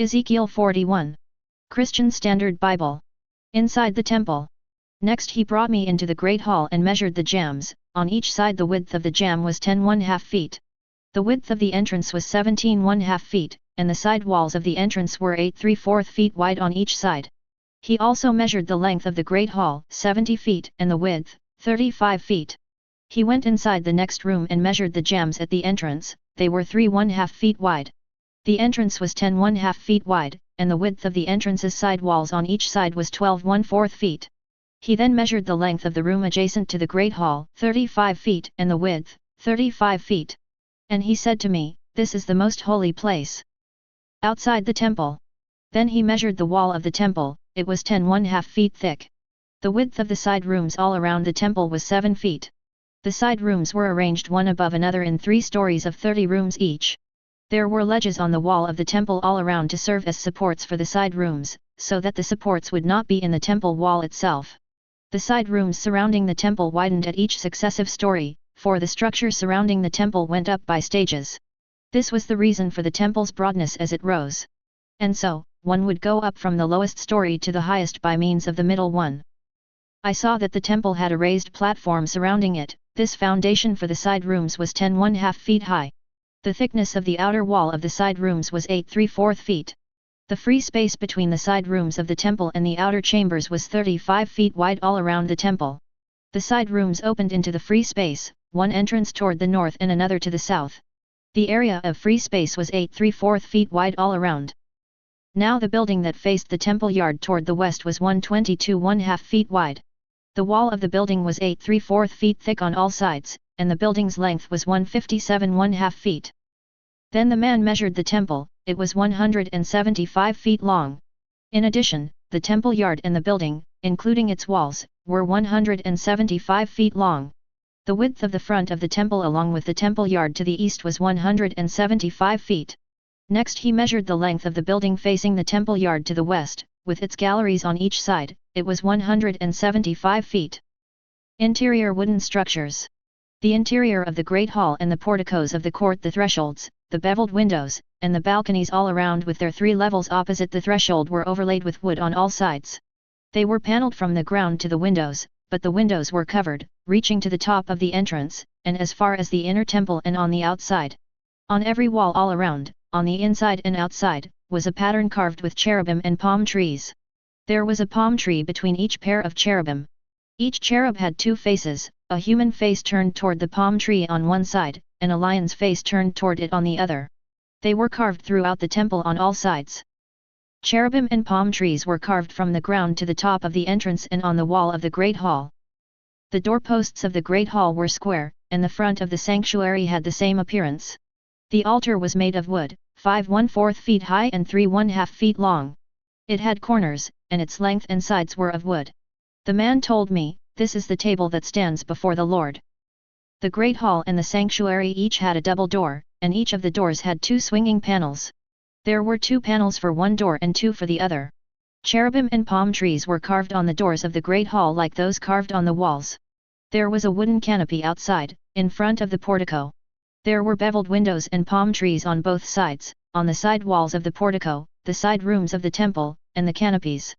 Ezekiel 41. Christian Standard Bible. Inside the temple. Next he brought me into the great hall and measured the jambs. On each side the width of the jamb was 10½ feet. The width of the entrance was 17½ feet, and the side walls of the entrance were 8¾ feet wide on each side. He also measured the length of the great hall, 70 feet, and the width, 35 feet. He went inside the next room and measured the jambs at the entrance. They were 3½ feet wide. The entrance was 10½ feet wide, and the width of the entrance's side walls on each side was 12¼ feet. He then measured the length of the room adjacent to the great hall, 35 feet, and the width, 35 feet. And he said to me, "This is the most holy place outside the temple." Then he measured the wall of the temple. It was 10½ feet thick. The width of the side rooms all around the temple was 7 feet. The side rooms were arranged one above another in 3 stories of 30 rooms each. There were ledges on the wall of the temple all around to serve as supports for the side rooms, so that the supports would not be in the temple wall itself. The side rooms surrounding the temple widened at each successive story, for the structure surrounding the temple went up by stages. This was the reason for the temple's broadness as it rose. And so, one would go up from the lowest story to the highest by means of the middle one. I saw that the temple had a raised platform surrounding it. This foundation for the side rooms was 10½ feet high. The thickness of the outer wall of the side rooms was 8¾ feet. The free space between the side rooms of the temple and the outer chambers was 35 feet wide all around the temple. The side rooms opened into the free space, one entrance toward the north and another to the south. The area of free space was 8¾ feet wide all around. Now the building that faced the temple yard toward the west was 122½ feet wide. The wall of the building was 8¾ feet thick on all sides, and the building's length was 157½ feet. Then the man measured the temple. It was 175 feet long. In addition, the temple yard and the building, including its walls, were 175 feet long. The width of the front of the temple along with the temple yard to the east was 175 feet. Next he measured the length of the building facing the temple yard to the west, with its galleries on each side. It was 175 feet. Interior wooden structures. The interior of the great hall and the porticos of the court, the thresholds, the beveled windows, and the balconies all around with their 3 levels opposite the threshold were overlaid with wood on all sides. They were paneled from the ground to the windows, but the windows were covered, reaching to the top of the entrance, and as far as the inner temple and on the outside. On every wall all around, on the inside and outside, was a pattern carved with cherubim and palm trees. There was a palm tree between each pair of cherubim. Each cherub had 2 faces, a human face turned toward the palm tree on one side, and a lion's face turned toward it on the other. They were carved throughout the temple on all sides. Cherubim and palm trees were carved from the ground to the top of the entrance and on the wall of the great hall. The doorposts of the great hall were square, and the front of the sanctuary had the same appearance. The altar was made of wood, 5¼ feet high and 3½ feet long. It had corners, and its length and sides were of wood. The man told me, "This is the table that stands before the Lord." The great hall and the sanctuary each had a double door, and each of the doors had 2 swinging panels. There were 2 panels for one door and 2 for the other. Cherubim and palm trees were carved on the doors of the great hall like those carved on the walls. There was a wooden canopy outside, in front of the portico. There were beveled windows and palm trees on both sides, on the side walls of the portico, the side rooms of the temple, and the canopies.